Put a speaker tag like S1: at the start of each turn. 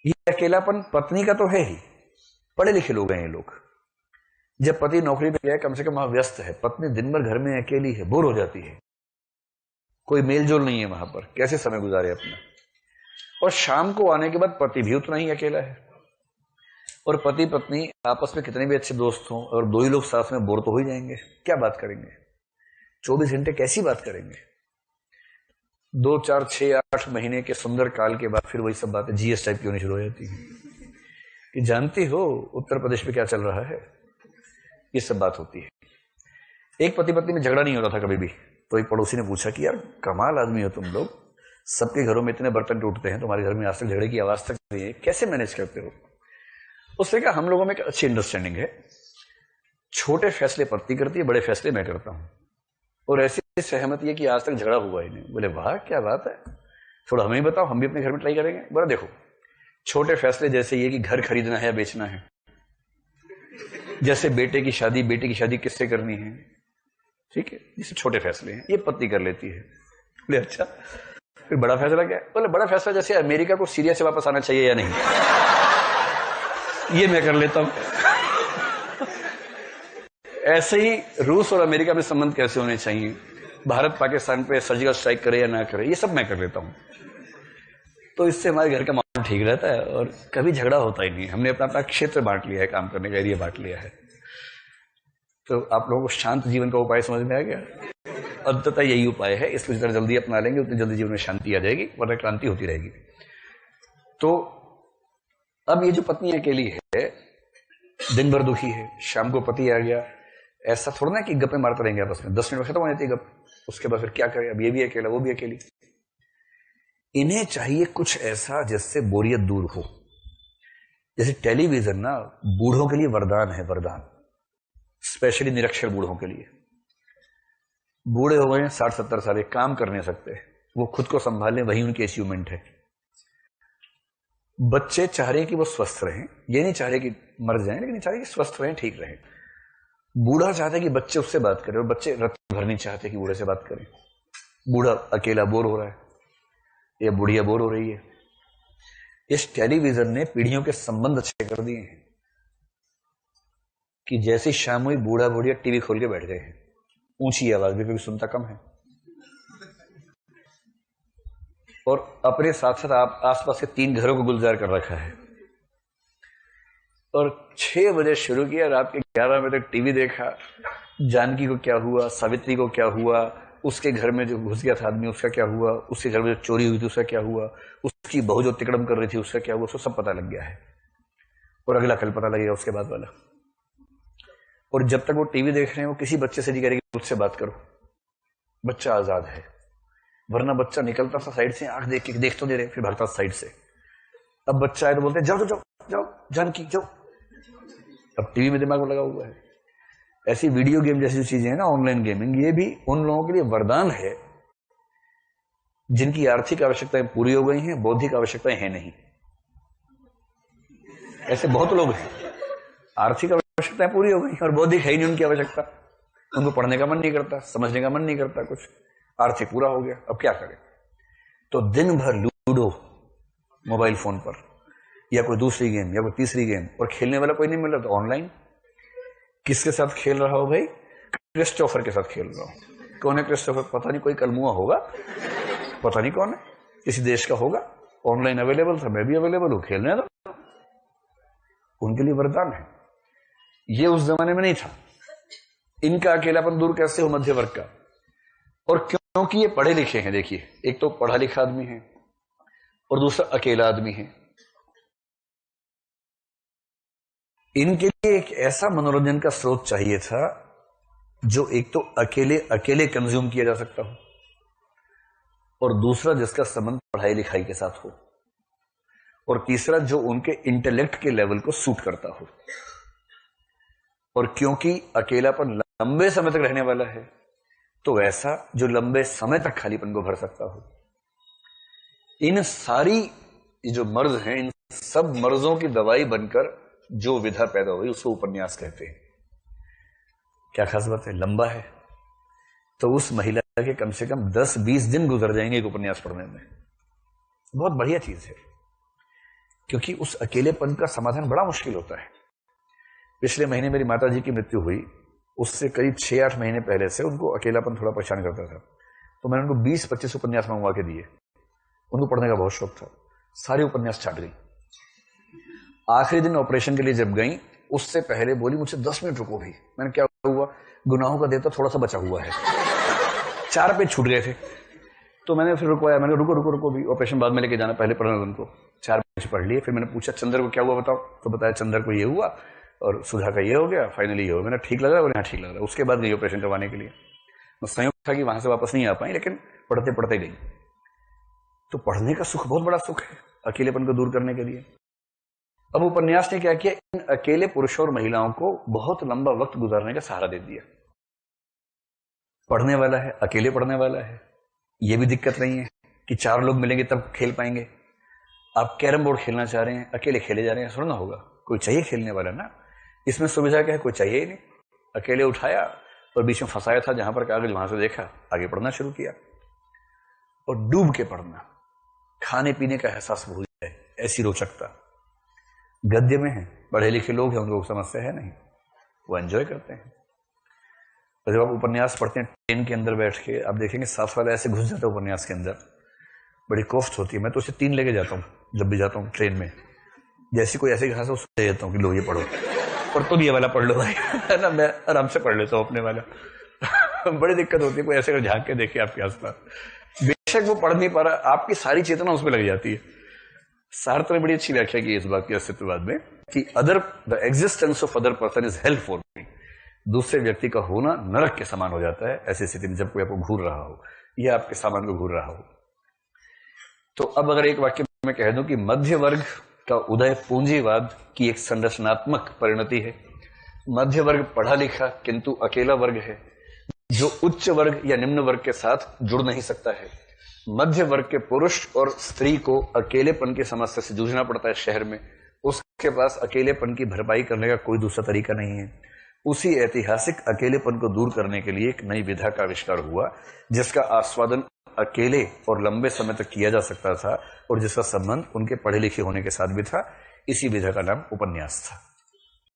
S1: ये अकेलापन पत्नी का तो है ही, पढ़े लिखे लोग हैं ये लोग। जब पति नौकरी पे गया, कम से कम वहां व्यस्त है, पत्नी दिन भर घर में अकेली है, बोर हो जाती है, कोई मेलजोल नहीं है वहां पर, कैसे समय गुजारे अपना। और शाम को आने के बाद पति भी उतना ही अकेला है। और पति पत्नी आपस में कितने भी अच्छे दोस्त हों, और दो ही लोग साथ में, बोर तो हो ही जाएंगे, क्या बात करेंगे 24 घंटे, कैसी बात करेंगे। 2, 4, 6, 8 महीने के सुंदर काल के बाद फिर वही सब बातें जीएस टाइप की होनी शुरू हो जाती है कि जानती हो उत्तर प्रदेश में क्या चल रहा है, ये सब बात होती है। एक पति पत्नी में झगड़ा नहीं होता था कभी भी। तो एक पड़ोसी ने पूछा कि यार कमाल आदमी हो तुम लोग, सबके घरों में इतने बर्तन टूटते हैं, तुम्हारे घर में आज तक झगड़े की आवाज तक नहीं है, कैसे मैनेज करते हो। उसने कहा हम लोगों में एक अच्छी अंडरस्टैंडिंग है, छोटे फैसले पत्नी करती है, बड़े फैसले मैं करता हूं, और ऐसी सहमति है कि आज तक झगड़ा हुआ ही नहीं। बोले वाह क्या बात है, थोड़ा हमें बताओ, हम भी अपने घर में ट्राई करेंगे। बोला देखो, छोटे फैसले जैसे ये कि घर खरीदना है या बेचना है, जैसे बेटे की शादी किससे करनी है, ठीक है, ये सब छोटे फैसले हैं, ये पत्नी कर लेती है। बोले अच्छा, फिर बड़ा फैसला क्या है। बोले बड़ा फैसला जैसे अमेरिका को सीरिया से वापस आना चाहिए या नहीं, ये मैं कर लेता हूं। ऐसे ही रूस और अमेरिका में संबंध कैसे होने चाहिए, भारत पाकिस्तान पे सर्जिकल स्ट्राइक करे या ना करे, ये सब मैं कर लेता हूं। तो इससे हमारे घर का माहौल ठीक रहता है और कभी झगड़ा होता ही नहीं। हमने अपना अपना क्षेत्र बांट लिया है, काम करने का एरिया बांट लिया है। तो आप लोगों को शांत जीवन का उपाय समझ में आ गया। अंततः यही उपाय है, इसको जितना जल्दी अपना लेंगे उतनी जल्दी जीवन में शांति आ जाएगी, वरना क्रांति होती रहेगी। तो अब ये जो पत्नी अकेली है, दिन भर दुखी है, शाम को पति आ गया, ऐसा थोड़ा ना कि गप्पे मारते रहेंगे आपस में, 10 मिनट में खत्म हो जाती है गप, उसके बाद फिर क्या करें, अब ये भी अकेला वो भी अकेली। इन्हें चाहिए कुछ ऐसा जिससे बोरियत दूर हो। जैसे टेलीविजन ना बूढ़ों के लिए वरदान है, वरदान, स्पेशली निरक्षर बूढ़ों के लिए। बूढ़े हो गए हैं 60-70 साल, काम कर नहीं सकते, वो खुद को संभालें, वही उनकी अचीवमेंट है। बच्चे चाह रहे हैं कि वो स्वस्थ रहें, ये नहीं चाह रहे कि मर जाएं, लेकिन चाह रहे कि स्वस्थ रहें, ठीक रहें। बूढ़ा चाहता है कि बच्चे उससे बात करें, और बच्चे रत भर नहीं चाहते कि बूढ़े से बात करें। बूढ़ा अकेला बोर हो रहा है या बुढ़िया बोर हो रही है। इस टेलीविजन ने पीढ़ियों के संबंध अच्छे कर दिए हैं कि जैसी शाम हुई, बूढ़ा बुढ़िया टीवी खोल के बैठ गए हैं, ऊंची आवाज में, क्योंकि सुनता कम है, और अपने साथ साथ आप आसपास के 3 घरों को गुलजार कर रखा है। और 6 बजे शुरू किया, रात के 11 बजे तक टीवी देखा। जानकी को क्या हुआ, सावित्री को क्या हुआ, उसके घर में जो घुस गया था आदमी उसका क्या हुआ, उसके घर में जो चोरी हुई थी उसका क्या हुआ, उसकी बहू जो तिकड़म कर रही थी उसका क्या हुआ, उसको सब पता लग गया है। और अगला कल पता लगेगा उसके बाद वाला। और जब तक वो टीवी देख रहे हैं, वो किसी बच्चे से नहीं करेगी मुझसे बात करो, बच्चा आजाद है। वरना बच्चा निकलता था साइड से, आंख देख के देख तो दे रहे, फिर भागता साइड से। अब बच्चा आए तो बोलते हैं जाओ जाओ जाओ जानकी जाओ, अब टीवी में दिमाग लगा हुआ है। ऐसी वीडियो गेम जैसी चीजें हैं ना, ऑनलाइन गेमिंग, ये भी उन लोगों के लिए वरदान है जिनकी आर्थिक आवश्यकताएं पूरी हो गई हैं, बौद्धिक आवश्यकताएं हैं नहीं। ऐसे बहुत लोग हैं, आर्थिक आवश्यकताएं पूरी हो गई और बौद्धिक है ही नहीं उनकी आवश्यकता। उनको पढ़ने का मन नहीं करता, समझने का मन नहीं करता, कुछ आर्थिक पूरा हो गया, अब क्या करें। तो दिन भर लूडो मोबाइल फोन पर, या कोई दूसरी गेम या कोई तीसरी गेम, और खेलने वाला कोई नहीं मिल रहा तो ऑनलाइन। किसके साथ खेल रहा हो भाई? क्रिस्टोफर के साथ खेल रहा हूं। कौन है क्रिस्टोफर? पता नहीं, कोई कलमुआ होगा, पता नहीं कौन है, किसी देश का होगा। ऑनलाइन अवेलेबल था, मैं भी अवेलेबल हूं, खेलने दो। उनके लिए वरदान है। ये उस जमाने में नहीं था। इनका अकेलापन दूर कैसे हो मध्य वर्ग का? और क्योंकि ये पढ़े लिखे हैं। देखिए, एक तो पढ़ा लिखा आदमी है और दूसरा अकेला आदमी है। इनके लिए एक ऐसा मनोरंजन का स्रोत चाहिए था जो एक तो अकेले अकेले कंज्यूम किया जा सकता हो, और दूसरा जिसका संबंध पढ़ाई लिखाई के साथ हो, और तीसरा जो उनके इंटेलेक्ट के लेवल को सूट करता हो। और क्योंकि अकेलापन लंबे समय तक रहने वाला है, तो ऐसा जो लंबे समय तक खालीपन को भर सकता हो। इन सारी जो मर्ज हैं, इन सब मर्जों की दवाई बनकर जो विधा पैदा हुई उसको उपन्यास कहते हैं। क्या खास बात है? लंबा है तो उस महिला के कम से कम 10-20 दिन गुजर जाएंगे एक उपन्यास पढ़ने में। बहुत बढ़िया चीज है। क्योंकि उस अकेलेपन का समाधान बड़ा मुश्किल होता है। पिछले महीने मेरी माता जी की मृत्यु हुई, उससे करीब 6-8 महीने पहले से उनको अकेलापन थोड़ा परेशान करता था, तो मैंने उनको 20-25 उपन्यास मंगवा के दिए। उनको पढ़ने का बहुत शौक था, सारे उपन्यास छाट गई। आखिरी दिन ऑपरेशन के लिए जब गई, उससे पहले बोली मुझसे 10 मिनट रुको भी। मैंने क्या हुआ, गुनाहों का देवता थोड़ा सा बचा हुआ है। 4 पेज छूट गए थे, तो मैंने फिर रुकवाया। मैंने रुको भी, ऑपरेशन बाद में लेके जाना, पहले पढ़ना उनको। 4 पेज पढ़ लिए। फिर मैंने पूछा चंद्र को क्या हुआ बताओ, तो बताया चंद्र को ये हुआ और सुधा का ये हो गया, फाइनली ये हो। मैंने ठीक लग रहा है, बोले हाँ ठीक लग रहा है। उसके बाद गई ऑपरेशन करवाने के लिए। संयोग था कि वहां से वापस नहीं आ पाई, लेकिन पढ़ते पढ़ते गई। तो पढ़ने का सुख बहुत बड़ा सुख है, अकेलेपन को दूर करने के लिए। अब उपन्यास ने क्या किया, इन अकेले पुरुषों और महिलाओं को बहुत लंबा वक्त गुजारने का सहारा दे दिया। पढ़ने वाला है, अकेले पढ़ने वाला है, यह भी दिक्कत नहीं है कि 4 लोग मिलेंगे तब खेल पाएंगे। आप कैरम बोर्ड खेलना चाह रहे हैं, अकेले खेले जा रहे हैं, थोड़ा ना होगा, कोई चाहिए खेलने वाला ना। इसमें सुविधा क्या है, कोई चाहिए ही नहीं। अकेले उठाया और बीच में फंसाया था जहां पर कागज, वहां से देखा, आगे पढ़ना शुरू किया। और डूब के पढ़ना, खाने पीने का एहसास भूल जाए, ऐसी रोचकता गद्य में है। पढ़े लिखे लोग हैं, उनको समस्या है नहीं, वो एंजॉय करते हैं। तो जब आप उपन्यास पढ़ते हैं ट्रेन के अंदर बैठ के, आप देखेंगे साथ वाला ऐसे घुस जाता है उपन्यास के अंदर, बड़ी कोफ्त होती है। मैं तो उसे 3 लेके जाता हूँ जब भी जाता हूँ ट्रेन में। जैसी कोई ऐसी घास उससे दे देता हूँ कि लो ये पढ़ो, और तुम ये वाला पढ़ लो भाई, है ना। मैं आराम से पढ़ लेता हूँ अपने वाला। बड़ी दिक्कत होती है, कोई ऐसे झांक के देखे आपके आसपास, बेशक वो पढ़ नहीं पा रहा, आपकी सारी चेतना उसमें लग जाती है। सार्थ ने बड़ी अच्छी व्याख्या की इस बात की अस्तित्ववाद में कि the existence of other person is help for me. दूसरे व्यक्ति का होना नरक के समान हो जाता है ऐसी स्थिति में, जब कोई आपको घूर रहा हो या आपके सामान को घूर रहा हो। तो अब अगर एक वाक्य में कह दूं कि मध्य वर्ग का उदय पूंजीवाद की एक संरचनात्मक परिणति है। मध्य वर्ग पढ़ा लिखा किंतु अकेला वर्ग है, जो उच्च वर्ग या निम्न वर्ग के साथ जुड़ नहीं सकता है। मध्य वर्ग के पुरुष और स्त्री को अकेलेपन की समस्या से जूझना पड़ता है शहर में। उसके पास अकेलेपन की भरपाई करने का कोई दूसरा तरीका नहीं है। उसी ऐतिहासिक अकेलेपन को दूर करने के लिए एक नई विधा का आविष्कार हुआ, जिसका आस्वादन अकेले और लंबे समय तक किया जा सकता था और जिसका संबंध उनके पढ़े लिखे होने के साथ भी था। इसी विधा का नाम उपन्यास था।